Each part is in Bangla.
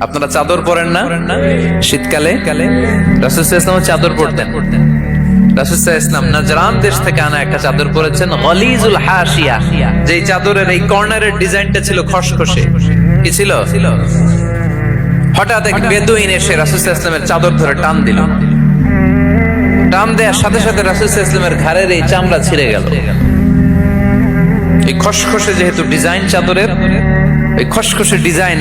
আপনারা চাদর পরেন না? শীতকালে রাসূল সাল্লাল্লাহু আলাইহি ওয়াসাল্লাম চাদর পরতেন। রাসূল সাল্লাল্লাহু আলাইহি ওয়াসাল্লাম নাজরান দেশ থেকে আনা একটা চাদর পরেছেন, গলিজুল হাশিয়া। যেই চাদরের এই কর্নারের ডিজাইনটা ছিল খসখসে। কি ছিল? হঠাৎ এক বেদুইন এসে রাসূল সাল্লাল্লাহু আলাইহি ওয়াসাল্লামের চাদর ধরে টান দিল। টান দেওয়ার সাথে সাথে রাসূল সাল্লাল্লাহু আলাইহি ওয়াসাল্লামের ঘাড়ের এই চামড়া ছিঁড়ে গেল। এই খসখসে যেহেতু ডিজাইন চাদরের, এই খসখসে ডিজাইন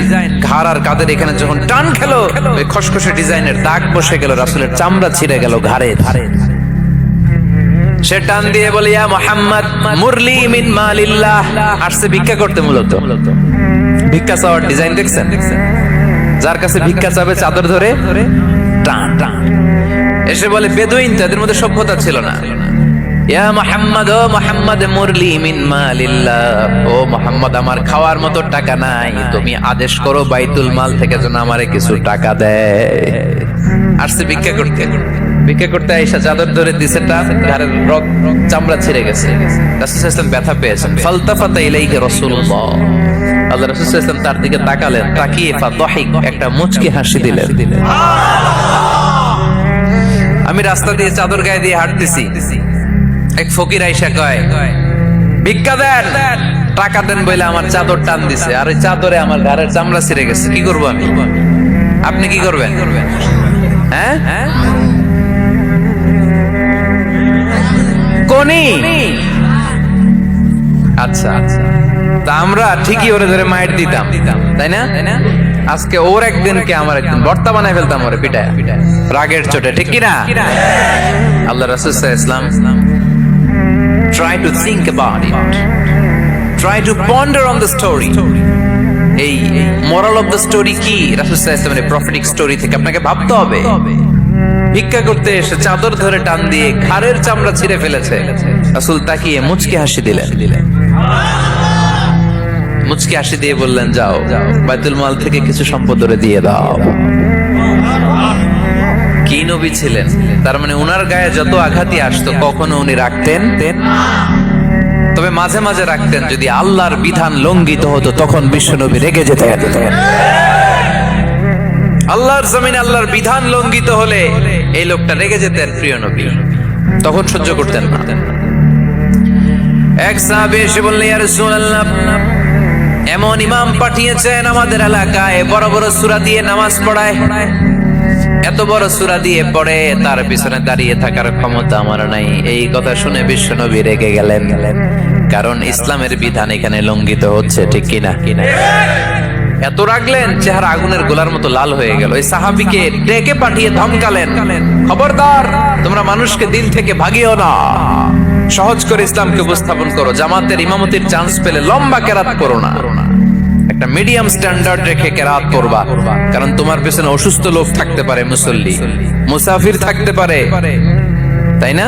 ঘাড় আর কাঁধের এখানে যখন টান খেলো, ওই খসখসে ডিজাইনের দাগ বসে গেল, রাসূলের চামড়া ছিঁড়ে গেল ঘাড়ে। সে টান দিয়ে বলে, ইয়া মুহাম্মদ মুরলি মিন মালিল্লাহ। আসছে ভিক্ষা করতে। মূলত ভিক্ষা চাওয়ার ডিজাইন দেখছেন? যার কাছে ভিক্ষা চাবে চাদর ধরে টান টান এসে বলে, বেদুইন তাদের মধ্যে সভ্যতা ছিল না। ইয়া মুহাম্মদ, ও মুহাম্মদ মুরলি মিন মালিল্লাহ, ও মুহাম্মদ আমার খাওয়ার মতো টাকা নাই, তুমি আদেশ করো বাইতুল মাল থেকে যেন আমারে কিছু টাকা দেয়। আসছে ভিক্ষা করতে। ভিক্ষা করতে আইসা চাদর ধরে দিছে টান, ঘাড়ের রক চামড়া ছিঁড়ে গেছে। রাসূল সাল্লাল্লাহু আলাইহি ওয়াসাল্লাম ব্যথা পেয়েছেন। ফালতাফাতা ইলাইহি রাসূলুল্লাহ, আল্লাহ রাসূল সাল্লাল্লাহু আলাইহি ওয়াসাল্লাম তার দিকে তাকালেন, তাকিয়ে ফাদাহিক একটা মুচকি হাসি দিলেন। আমি রাস্তা দিয়ে চাদর গায়ে দিয়ে হাঁটতেছি, এক ফকির আইসা কয়, ভিক্ষা দেন, টাকা দেন বলে আমার চাদর টান দিছে, আর ওই চাদরে আমার ঘাড়ের চামড়া ছিঁড়ে গেছে। কি করবো আমি? আপনি কি করবেন? হ্যাঁ, কোনি? আচ্ছা, তা আমরা ঠিকই ওরে ধরে মাইর দিতাম, তাই না? আজকে ওর একদিনকে আমার একদিন বর্তা বানায় ফেলতাম ওরে পিটায় রাগের চোটে, ঠিক কিনা? আল্লাহ রাসূল সাল্লাল্লাহু আলাইহি ওয়াসাল্লাম try to think about it, try to ponder on the story. এই moral of the story কি? রাসূল সাল্লাল্লাহু আলাইহি ওয়াসাল্লামের প্রফেটিক স্টোরি থেকে আপনাকে ভাবতে হবে। ভিক্ষা করতে এসে চাদর ধরে টান দিয়ে ঘাড়ের চামড়া ছিঁড়ে ফেলেছে, রাসূল তাকিয়ে মুচকি হাসি দিলেন। মুচকি হাসি দিয়ে বললেন, যাও বাইতুল মাল থেকে কিছু সম্পদ ধরে দিয়ে দাও। কি নবী ছিলেন! তার মানে উনার গায়ে যত আঘাতই আসতো কখনো উনি রাখতেন, তবে মাঝে মাঝে রাখতেন। যদি আল্লাহর বিধান লঙ্ঘিত হতো তখন বিশ্বনবী রেগে যেতেন। আল্লাহর জমিনে আল্লাহর বিধান লঙ্ঘিত হলে এই লোকটা রেগে যেতেন, প্রিয় নবী তখন সহ্য করতেন না। এক সাহাবী এসে বললেন, ইয়া রাসূলুল্লাহ, এমন ইমাম পাঠিয়েছেন আমাদের এলাকায়, বড় বড় সূরা দিয়ে নামাজ পড়ায়, এত বড় সূরা দিয়ে পড়ে, তার পিছনে দাঁড়িয়ে থাকার ক্ষমতা আমার নাই। এই কথা শুনে বিশ্বনবী রেগে গেলেন, কারণ ইসলামের বিধান এখানে লঙ্ঘিত হচ্ছে, ঠিক কিনা? এত রাগলেন, চেহারা আগুনের গোলার মতো লাল হয়ে গেল। এই সাহাবীকে ডেকে পাঠিয়ে ধমকালেন, খবরদার, তোমরা মানুষকে দিন থেকে ভাগিও না, সহজ করে ইসলামকে উপস্থাপন করো, জামাতের ইমামতির চান্স পেলে লম্বা কেরাত করো না, একটা মিডিয়াম স্ট্যান্ডার্ড রেখে কেরাত করবা, কারণ তোমার পেছনে অসুস্থ লোক থাকতে পারে, মুসল্লি মুসাফির থাকতে পারে, তাই না?